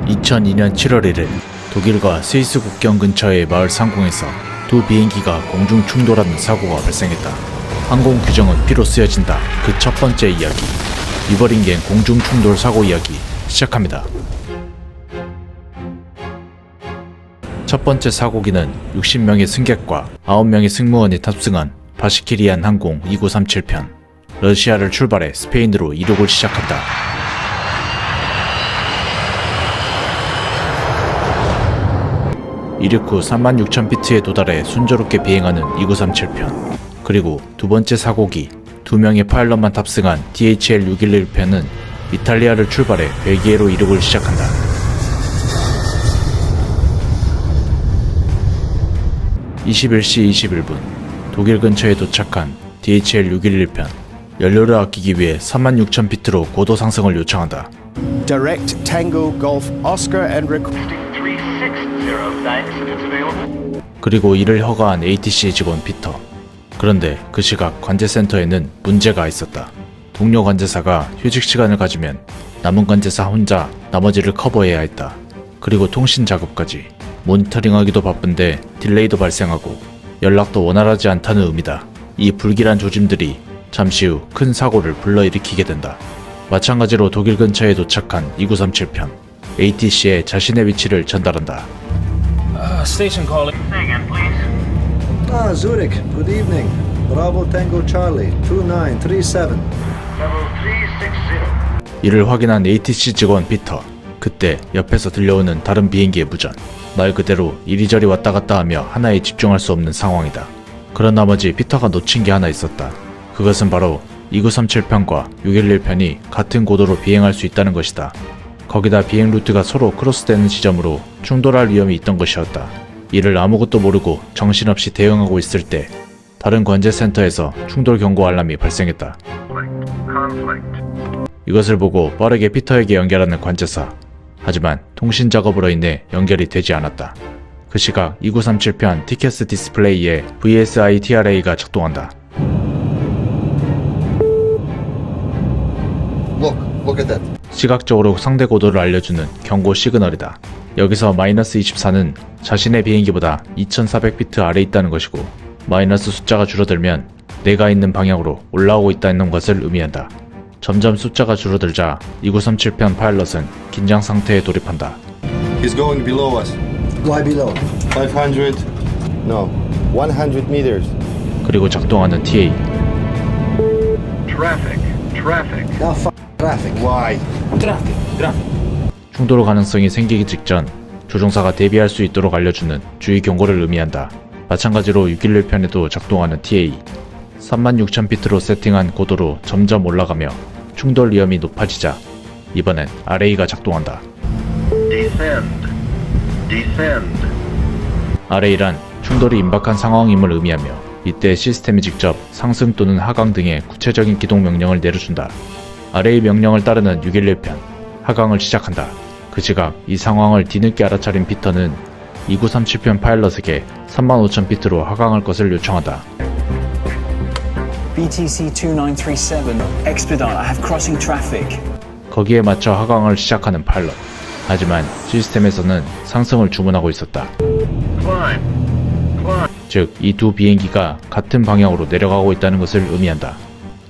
2002년 7월 1일 독일과 스위스 국경 근처의 마을 상공에서 두 비행기가 공중 충돌하는 사고가 발생했다. 항공 규정은 피로 쓰여진다. 그 첫 번째 이야기, 위버링겐 공중 충돌 사고 이야기 시작합니다. 첫 번째 사고기는 60명의 승객과 9명의 승무원이 탑승한 바시키리안 항공 2937편. 러시아를 출발해 스페인으로 이륙을 시작한다. 이륙 후 36,000피트에 도달해 순조롭게 비행하는 2937편. 그리고 두 번째 사고기, 2명의 파일럿만 탑승한 DHL-611편은 이탈리아를 출발해 벨기에로 이륙을 시작한다. (21시 21분) 독일 근처에 도착한 DHL-611편. 연료를 아끼기 위해 36,000피트로 고도 상승을 요청한다. Direct Tango Golf Oscar and requesting 그리고 이를 허가한 ATC 직원 피터. 그런데 그 시각 관제센터에는 문제가 있었다. 동료 관제사가 휴식 시간을 가지면 남은 관제사 혼자 나머지를 커버해야 했다. 그리고 통신 작업까지. 모니터링하기도 바쁜데 딜레이도 발생하고 연락도 원활하지 않다는 의미다. 이 불길한 조짐들이 잠시 후 큰 사고를 불러일으키게 된다. 마찬가지로 독일 근처에 도착한 2937편. ATC에 자신의 위치를 전달한다. Station calling. Say again, please. Zurich. Good evening. Bravo Tango Charlie 2937. Level 360. 이를 확인한 ATC 직원 피터. 그때 옆에서 들려오는 다른 비행기의 무전. 말 그대로 이리저리 왔다 갔다 하며 하나에 집중할 수 없는 상황이다. 그런 나머지 피터가 놓친 게 하나 있었다. 그것은 바로 2937편과 611편이 같은 고도로 비행할 수 있다는 것이다. 거기다 비행 루트가 서로 크로스되는 지점으로 충돌할 위험이 있던 것이었다. 이를 아무것도 모르고 정신없이 대응하고 있을 때 다른 관제센터에서 충돌 경고 알람이 발생했다. 이것을 보고 빠르게 피터에게 연결하는 관제사. 하지만 통신 작업으로 인해 연결이 되지 않았다. 그 시각 2937편 티켓 디스플레이에 VSI TRA가 작동한다. Look at that. 시각적으로 상대 고도를 알려주는 경고 시그널이다. 여기서 -24는 자신의 비행기보다 2400피트 아래 있다는 것이고, 마이너스 숫자가 줄어들면 내가 있는 방향으로 올라오고 있다는 것을 의미한다. 점점 숫자가 줄어들자 2937편 파일럿은 긴장 상태에 돌입한다. He's going below us. Why below? 500. No. 100 meters. 그리고 작동하는 TA. Traffic. Now traffic. Why? 충돌 가능성이 생기기 직전 조종사가 대비할 수 있도록 알려주는 주의 경고를 의미한다. 마찬가지로 611편에도 작동하는 TA. 36,000피트로 세팅한 고도로 점점 올라가며 충돌 위험이 높아지자 이번엔 RA가 작동한다. Descend. RA란 충돌이 임박한 상황임을 의미하며 이때 시스템이 직접 상승 또는 하강 등의 구체적인 기동 명령을 내려준다. RA 명령을 따르는 611편, 하강을 시작한다. 그 시각 이 상황을 뒤늦게 알아차린 피터는 2937편 파일럿에게 35,000피트로 하강할 것을 요청한다. BTC 2937, expedite, I have crossing traffic. 거기에 맞춰 하강을 시작하는 파일럿. 하지만 시스템에서는 상승을 주문하고 있었다. Climb. 즉, 이 두 비행기가 같은 방향으로 내려가고 있다는 것을 의미한다.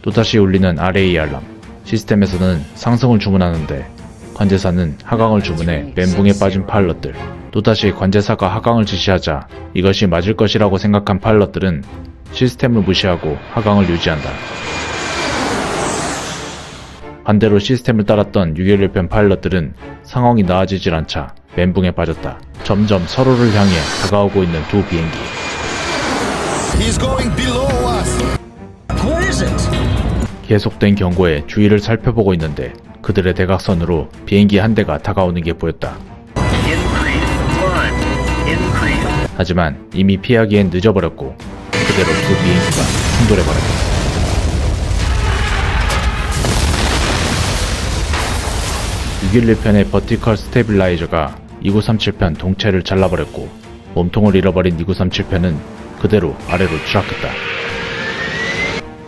또다시 울리는 RA 알람. 시스템에서는 상승을 주문하는데 관제사는 하강을 주문해 멘붕에 빠진 파일럿들. 또다시 관제사가 하강을 지시하자 이것이 맞을 것이라고 생각한 파일럿들은 시스템을 무시하고 하강을 유지한다. 반대로 시스템을 따랐던 611편 파일럿들은 상황이 나아지질 않자 멘붕에 빠졌다. 점점 서로를 향해 다가오고 있는 두 비행기. He's going below us. What is it? 계속된 경고에 주위를 살펴보고 있는데 그들의 대각선으로 비행기 한 대가 다가오는 게 보였다. 하지만 이미 피하기엔 늦어버렸고 그대로 두 비행기가 충돌해버렸다. (611편의) 버티컬 스테빌라이저가 2937편 동체를 잘라버렸고 몸통을 잃어버린 2937편은 그대로 아래로 추락했다.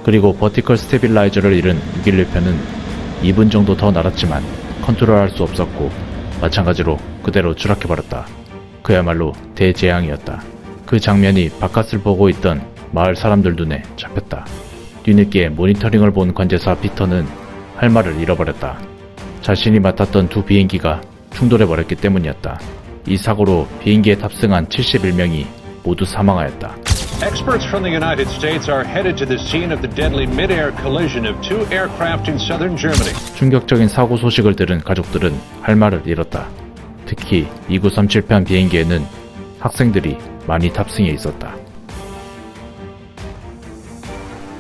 그리고 버티컬 스테빌라이저를 잃은 611편은 2분 정도 더 날았지만 컨트롤할 수 없었고 마찬가지로 그대로 추락해버렸다. 그야말로 대재앙이었다. 그 장면이 바깥을 보고 있던 마을 사람들 눈에 잡혔다. 뒤늦게 모니터링을 본 관제사 피터는 할 말을 잃어버렸다. 자신이 맡았던 두 비행기가 충돌해버렸기 때문이었다. 이 사고로 비행기에 탑승한 71명이 모두 사망하였다. Experts from the United States are headed to the scene of the deadly mid-air collision of two aircraft in southern Germany. 충격적인 사고 소식을 들은 가족들은 할 말을 잃었다. 특히 2937편 비행기에는 학생들이 많이 탑승해 있었다.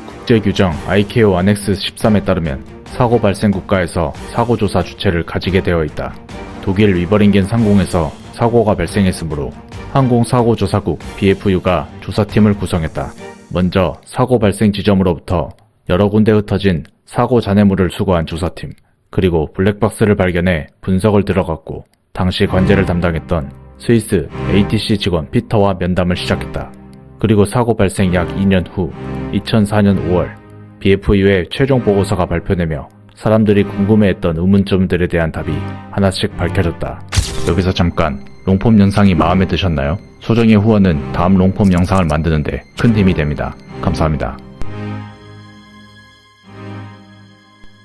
국제규정 ICAO 안엑스 13에 따르면 사고 발생 국가에서 사고조사 주체를 가지게 되어 있다. 독일 위버링겐 상공에서 사고가 발생했으므로 항공사고조사국 BFU가 조사팀을 구성했다. 먼저 사고 발생 지점으로부터 여러 군데 흩어진 사고 잔해물을 수거한 조사팀, 그리고 블랙박스를 발견해 분석을 들어갔고 당시 관제를 담당했던 스위스 ATC 직원 피터와 면담을 시작했다. 그리고 사고 발생 약 2년 후 2004년 5월 BFU의 최종 보고서가 발표되며 사람들이 궁금해했던 의문점들에 대한 답이 하나씩 밝혀졌다. 여기서 잠깐, 롱폼 영상이 마음에 드셨나요? 소정의 후원은 다음 롱폼 영상을 만드는데 큰 힘이 됩니다. 감사합니다.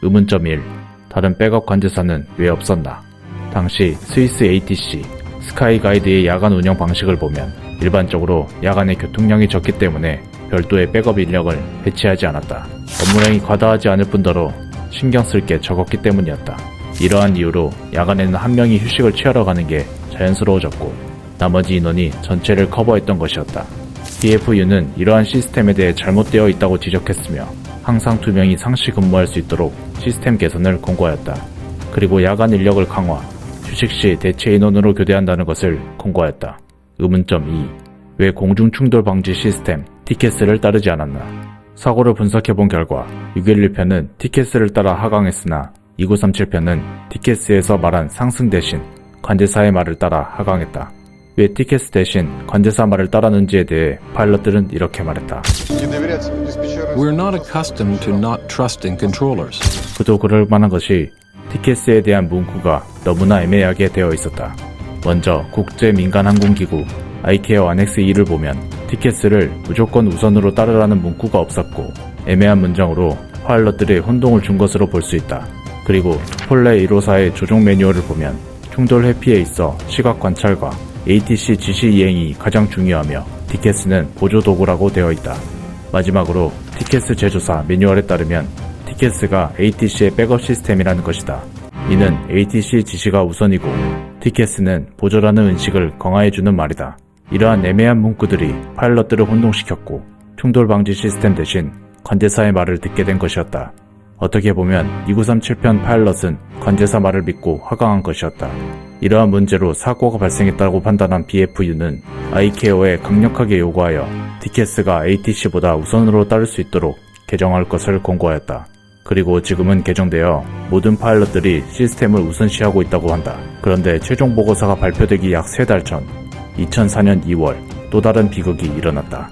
의문점 1. 다른 백업 관제사는 왜 없었나? 당시 스위스 ATC 스카이가이드의 야간 운영 방식을 보면 일반적으로 야간에 교통량이 적기 때문에 별도의 백업 인력을 배치하지 않았다. 업무량이 과다하지 않을 뿐더러 신경 쓸 게 적었기 때문이었다. 이러한 이유로 야간에는 한 명이 휴식을 취하러 가는 게 자연스러워졌고 나머지 인원이 전체를 커버했던 것이었다. BFU는 이러한 시스템에 대해 잘못되어 있다고 지적했으며 항상 2명이 상시 근무할 수 있도록 시스템 개선을 권고하였다. 그리고 야간 인력을 강화, 휴식 시 대체 인원으로 교대한다는 것을 권고하였다. 의문점 2. 왜 공중충돌 방지 시스템 TCAS를 따르지 않았나? 사고를 분석해본 결과 611편은 TCAS를 따라 하강했으나 2937편은 TCAS에서 말한 상승 대신 관제사의 말을 따라 하강했다. 왜 TCAS 대신 관제사 말을 따랐는지에 대해 파일럿들은 이렇게 말했다. We're not accustomed to not trusting controllers. 그도 그럴 만한 것이 TCAS에 대한 문구가 너무나 애매하게 되어 있었다. 먼저 국제민간항공기구 ICAO 안엑스 2를 보면 TCAS를 무조건 우선으로 따르라는 문구가 없었고 애매한 문장으로 파일럿들이 혼동을 준 것으로 볼 수 있다. 그리고 투폴레 154의 조종 매뉴얼을 보면 충돌 회피에 있어 시각 관찰과 ATC 지시 이행이 가장 중요하며 TCAS는 보조 도구라고 되어 있다. 마지막으로 TCAS 제조사 매뉴얼에 따르면 TCAS가 ATC의 백업 시스템이라는 것이다. 이는 ATC 지시가 우선이고 TCAS는 보조라는 인식을 강화해주는 말이다. 이러한 애매한 문구들이 파일럿들을 혼동시켰고 충돌 방지 시스템 대신 관제사의 말을 듣게 된 것이었다. 어떻게 보면 2937편 파일럿은 관제사 말을 믿고 하강한 것이었다. 이러한 문제로 사고가 발생했다고 판단한 BFU는 ICAO에 강력하게 요구하여 TCAS가 ATC보다 우선으로 따를 수 있도록 개정할 것을 권고하였다. 그리고 지금은 개정되어 모든 파일럿들이 시스템을 우선시하고 있다고 한다. 그런데 최종 보고서가 발표되기 약 3달 전 2004년 2월 또 다른 비극이 일어났다.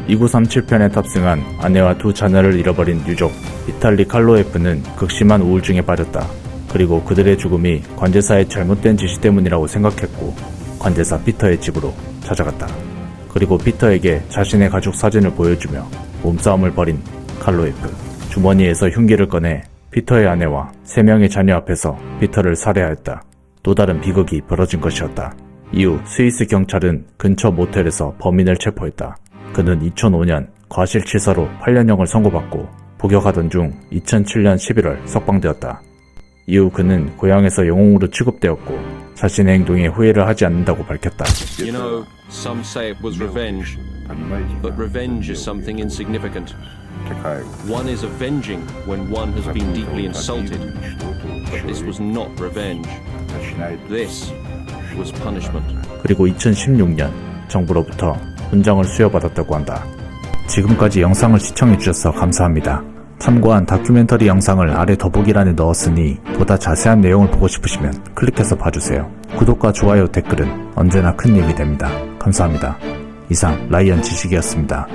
2937편에 탑승한 아내와 2 자녀를 잃어버린 유족 비탈리 칼로에프는 극심한 우울증에 빠졌다. 그리고 그들의 죽음이 관제사의 잘못된 지시 때문이라고 생각했고 관제사 피터의 집으로 찾아갔다. 그리고 피터에게 자신의 가족 사진을 보여주며 몸싸움을 벌인 칼로에프. 주머니에서 흉기를 꺼내 피터의 아내와 3명의 자녀 앞에서 피터를 살해하였다. 또 다른 비극이 벌어진 것이었다. 이후 스위스 경찰은 근처 모텔에서 범인을 체포했다. 그는 2005년 과실치사로 8년형을 선고받고 복역하던 중 2007년 11월 석방되었다. 이후 그는 고향에서 영웅으로 취급되었고 자신의 행동에 후회를 하지 않는다고 밝혔다. You know, some say it was revenge, but revenge is something insignificant. One is avenging when one has been deeply insulted, but this was not revenge. This was punishment. 그리고 2016년 정부로부터 훈장을 수여받았다고 한다. 지금까지 영상을 시청해주셔서 감사합니다. 참고한 다큐멘터리 영상을 아래 더보기란에 넣었으니 보다 자세한 내용을 보고 싶으시면 클릭해서 봐주세요. 구독과 좋아요, 댓글은 언제나 큰 힘이 됩니다. 감사합니다. 이상 라이언 지식이었습니다.